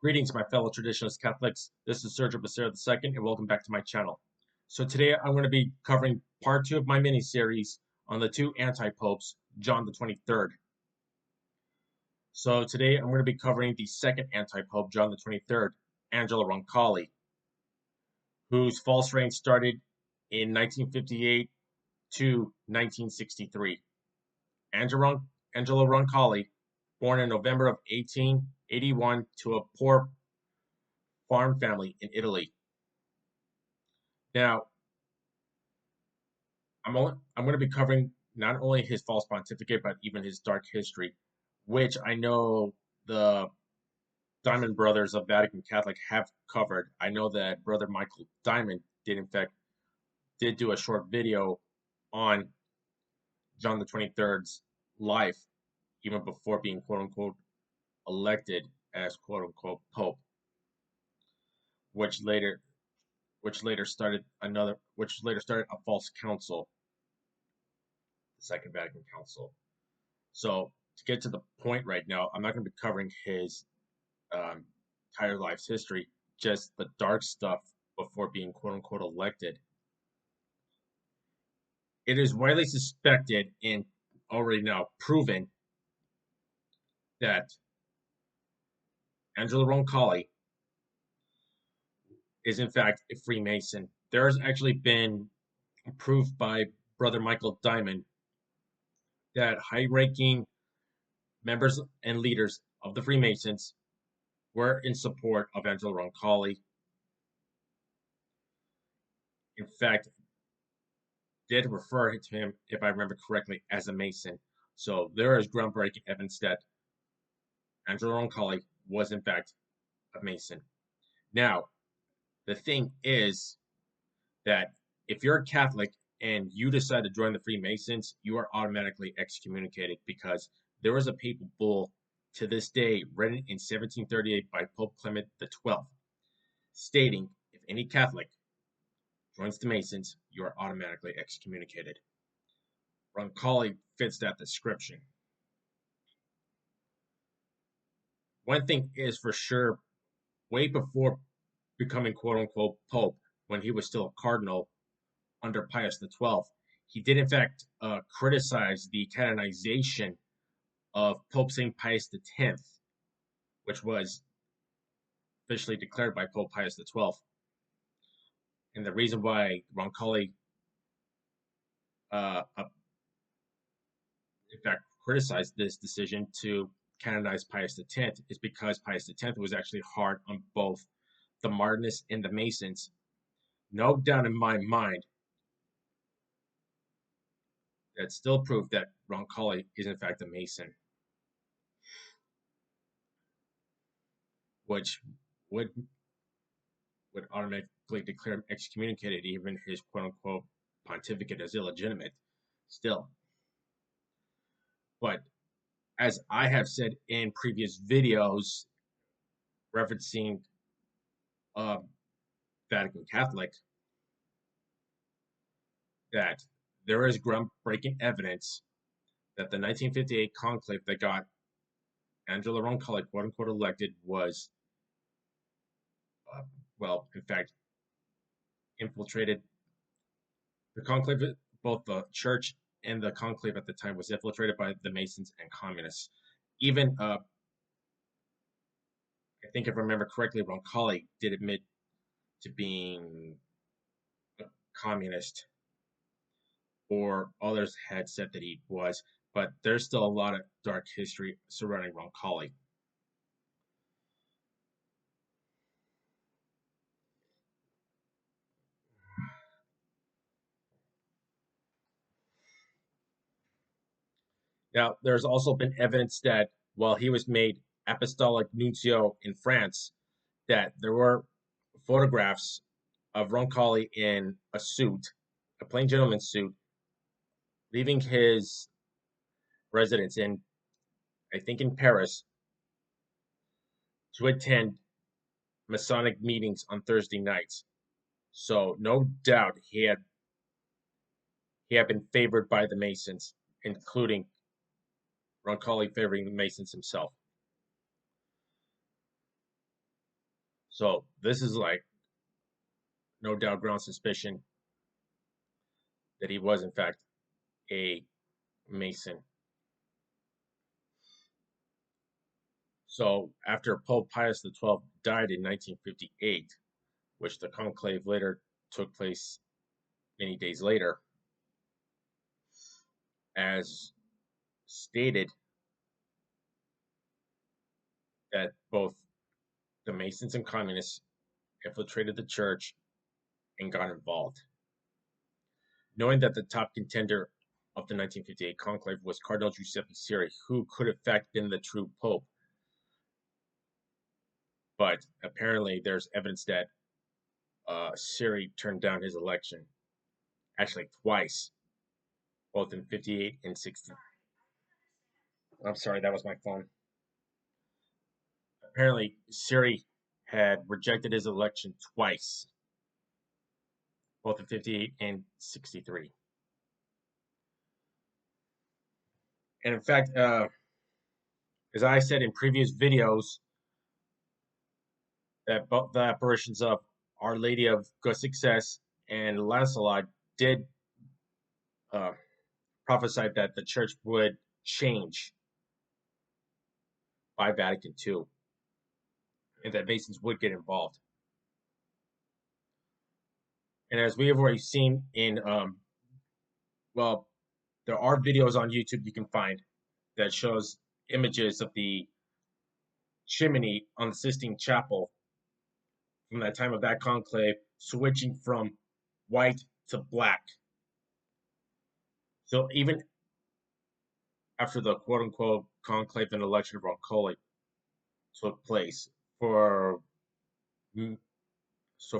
Greetings, my fellow traditionalist Catholics. This is Sergio Becerra II, and welcome back to my channel. So today I'm going to be covering part 2 of my mini-series on the two anti-popes, John the 23rd. So today I'm going to be covering the second anti-pope, John the 23rd, Angelo Roncalli, whose false reign started in 1958 to 1963. Angelo Roncalli, born in November of 1881 to a poor farm family in Italy. Now, I'm going to be covering not only his false pontificate, but even his dark history, which I know the Diamond Brothers of Vatican Catholic have covered. I know that Brother Michael Diamond did do a short video on John the 23rd's life, even before being quote unquote elected as quote unquote Pope, which later started a false council, the Second Vatican Council. So to get to the point right now, I'm not going to be covering his entire life's history, just the dark stuff before being quote unquote elected. It is widely suspected and already now proven that Angelo Roncalli is in fact a Freemason. There has actually been proof by Brother Michael Diamond that high-ranking members and leaders of the Freemasons were in support of Angelo Roncalli. In fact, did refer to him, if I remember correctly, as a Mason. So there is groundbreaking evidence that Angelo Roncalli was in fact a Mason. Now, the thing is that if you're a Catholic and you decide to join the Freemasons, you are automatically excommunicated because there was a papal bull to this day written in 1738 by Pope Clement XII stating if any Catholic joins the Masons, you are automatically excommunicated. Roncalli fits that description. One thing is for sure, way before becoming quote unquote Pope, when he was still a cardinal under Pius XII, he did in fact criticize the canonization of Pope St. Pius X, which was officially declared by Pope Pius XII. And the reason why Roncalli, in fact, criticized this decision to canonize Pius X is because Pius X was actually hard on both the Martinists and the Masons. No doubt in my mind, that's still proof that Roncalli is in fact a Mason, which would automatically declare him excommunicated, even his quote unquote pontificate as illegitimate still. But as I have said in previous videos referencing Vatican Catholic, that there is groundbreaking evidence that the 1958 conclave that got Angelo Roncalli quote unquote elected was, well, in fact, infiltrated. The conclave, both the church and the conclave at the time, was infiltrated by the Masons and communists. Even, I think if I remember correctly, Roncalli did admit to being a communist, or others had said that he was, but there's still a lot of dark history surrounding Roncalli. Now, there's also been evidence that while he was made apostolic nuncio in France, that there were photographs of Roncalli in a suit, a plain gentleman's suit, leaving his residence in, I think in Paris, to attend Masonic meetings on Thursday nights. So no doubt he had been favored by the Masons, including Roncalli favoring the Masons himself. So this is like no doubt ground suspicion that he was in fact a Mason. So after Pope Pius XII died in 1958, which the conclave later took place many days later, as stated that both the Masons and Communists infiltrated the church and got involved. Knowing that the top contender of the 1958 conclave was Cardinal Giuseppe Siri, who could have in fact been the true pope, but apparently there's evidence that Siri turned down his election, actually twice, both in 58 and 60. I'm sorry, that was my phone. Apparently, Siri had rejected his election twice, both in 58 and 63. And in fact, as I said in previous videos, that both the apparitions of Our Lady of Good Success and Lancelot did uh, prophesy that the church would change by Vatican II and that Masons would get involved. And as we have already seen in, well, there are videos on YouTube you can find that shows images of the chimney on the Sistine Chapel from that time of that conclave switching from white to black. So even after the quote-unquote conclave and election of Roncalli took place, for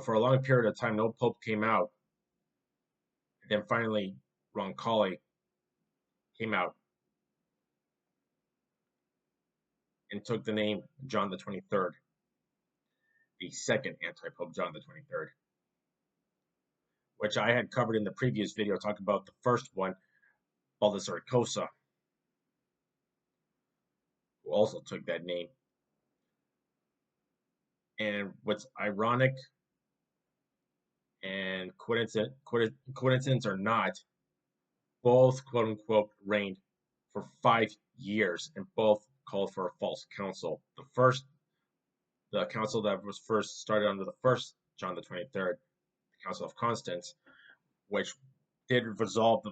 for a long period of time, no pope came out. And then finally, Roncalli came out and took the name John the 23rd, the second Antipope John the 23rd, which I had covered in the previous video talking about the first one, Baldassare Cosa, who also took that name. And what's ironic and coincidence or not, both quote unquote reigned for 5 years and both called for a false council. The council that was first started under the first John the 23rd, the Council of Constance, which did resolve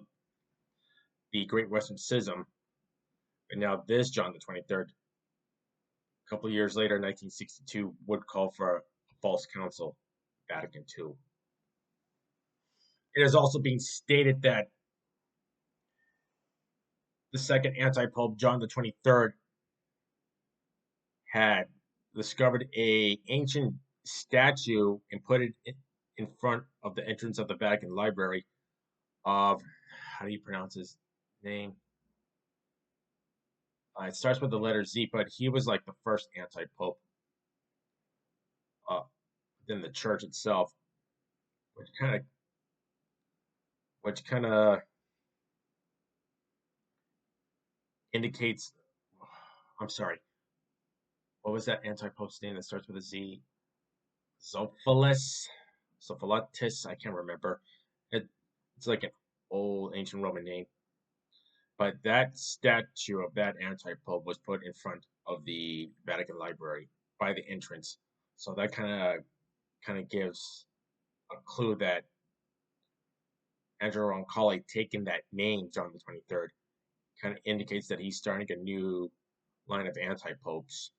the Great Western Schism. And now this John the 23rd, a couple of years later, 1962, would call for a false council, Vatican II. It is also being stated that the second anti-pope, John the 23rd, had discovered a ancient statue and put it in front of the entrance of the Vatican Library of, how do you pronounce his name? It starts with the letter Z, but he was like the first anti-pope within the church itself, which kind of indicates. I'm sorry. What was that anti-pope's name that starts with a Z? Zophilatus. I can't remember. It's like an old ancient Roman name. But that statue of that anti-pope was put in front of the Vatican Library by the entrance. So that kind of gives a clue that Angelo Roncalli taking that name, John the 23rd, kind of indicates that he's starting a new line of anti-popes.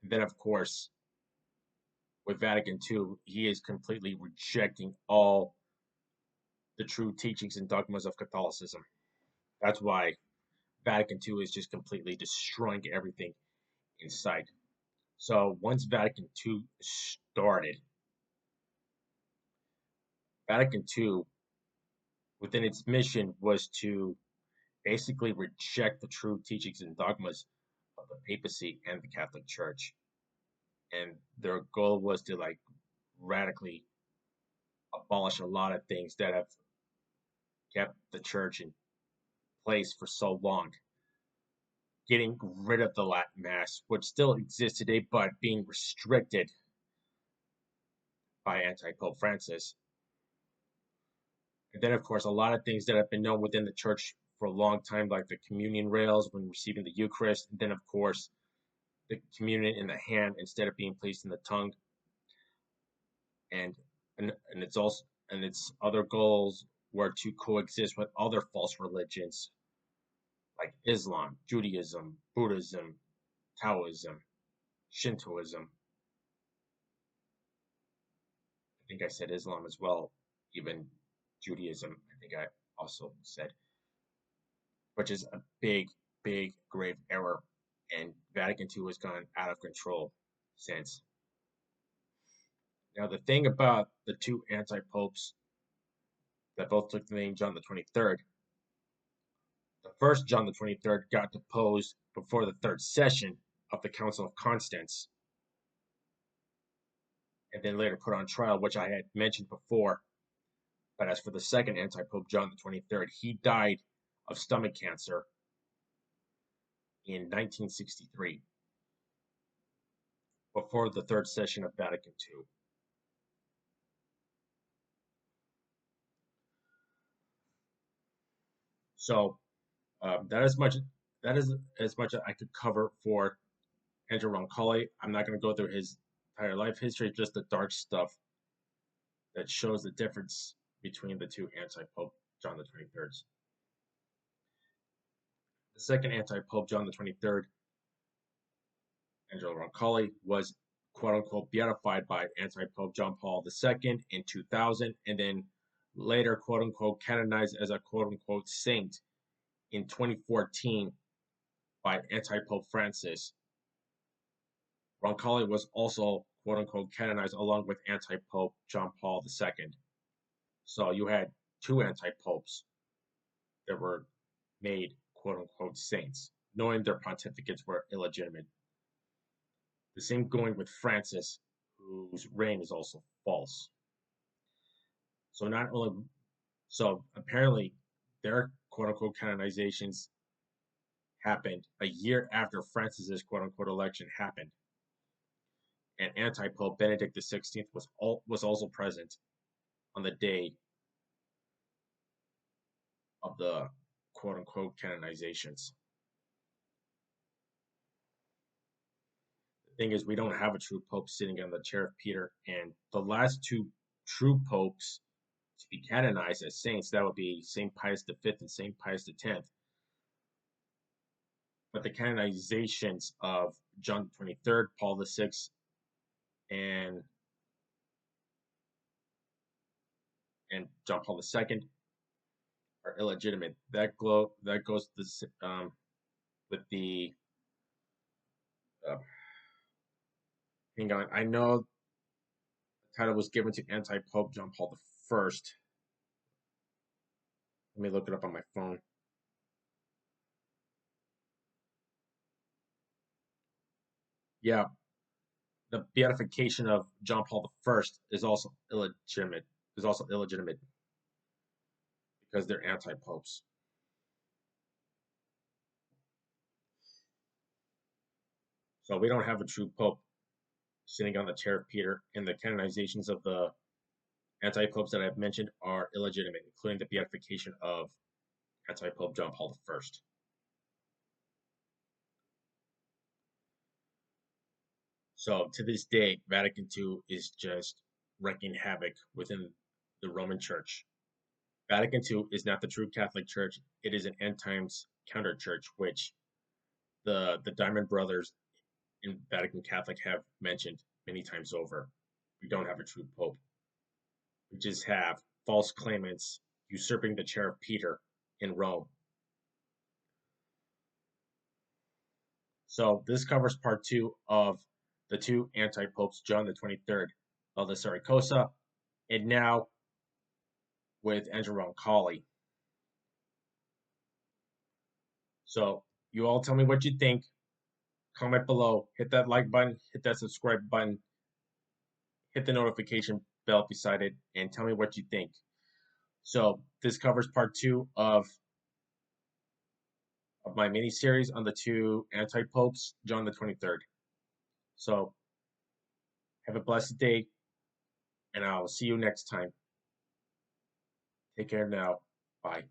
And then, of course, with Vatican II, he is completely rejecting all the true teachings and dogmas of Catholicism. That's why Vatican II is just completely destroying everything in sight. So once Vatican II started, Vatican II, within its mission, was to basically reject the true teachings and dogmas of the papacy and the Catholic Church. And their goal was to like radically abolish a lot of things that have kept the church in place for so long. Getting rid of the Latin Mass, which still exists today, but being restricted by Antipope Francis. And then, of course, a lot of things that have been known within the church for a long time, like the communion rails when receiving the Eucharist, and then, of course, the communion in the hand instead of being placed in the tongue, and it's also and its other goals were to coexist with other false religions like Islam, Judaism, Buddhism, Taoism, Shintoism. I think I said Islam as well, even Judaism, I think I also said, which is a big, big, grave error. And Vatican II has gone out of control since. Now, the thing about the two anti-popes that both took the name John the 23rd, the first John the 23rd got deposed before the third session of the Council of Constance, and then later put on trial, which I had mentioned before. But as for the second anti-pope, John the 23rd, he died of stomach cancer in 1963, before the third session of Vatican II. So that is as much as I could cover for Angelo Roncalli. I'm not going to go through his entire life history, just the dark stuff that shows the difference between the two anti-pope John the 23rds. The second anti-pope John the 23rd, Angelo Roncalli, was quote-unquote beatified by anti-pope John Paul II in 2000, and then later quote-unquote canonized as a quote-unquote saint in 2014 by anti-pope Francis. Roncalli was also quote-unquote canonized along with anti-pope John Paul II. So you had two anti-popes that were made quote-unquote saints, knowing their pontificates were illegitimate. The same going with Francis, whose reign is also false. So apparently their quote-unquote canonizations happened a year after Francis's quote-unquote election happened. And anti-pope Benedict XVI was also present on the day of the quote-unquote canonizations. The thing is, we don't have a true pope sitting on the chair of Peter, and the last two true popes to be canonized as saints, that would be St. Pius V and St. Pius X. But the canonizations of John XXIII, Paul VI, and John Paul II are illegitimate. That goes with the hang on. I know the title was given to anti-pope John Paul I. Let me look it up on my phone. Yeah, the beatification of John Paul I is also illegitimate. Because they're anti-popes. So we don't have a true pope sitting on the chair of Peter, and the canonizations of the anti-popes that I've mentioned are illegitimate, including the beatification of anti-pope John Paul I. So to this day, Vatican II is just wreaking havoc within the Roman Church. Vatican II is not the true Catholic Church. It is an end times counter church, which the Diamond Brothers in Vatican Catholic have mentioned many times over. We don't have a true pope. We just have false claimants usurping the chair of Peter in Rome. So this covers part 2 of the two anti-popes, John the 23rd of the Saragossa, and now with Angelo Roncalli. So you all tell me what you think. Comment below, hit that like button, hit that subscribe button, hit the notification bell beside it, and tell me what you think. So this covers part 2 of my mini series on the two anti-popes, John the 23rd. So have a blessed day, and I'll see you next time. Take care now. Bye.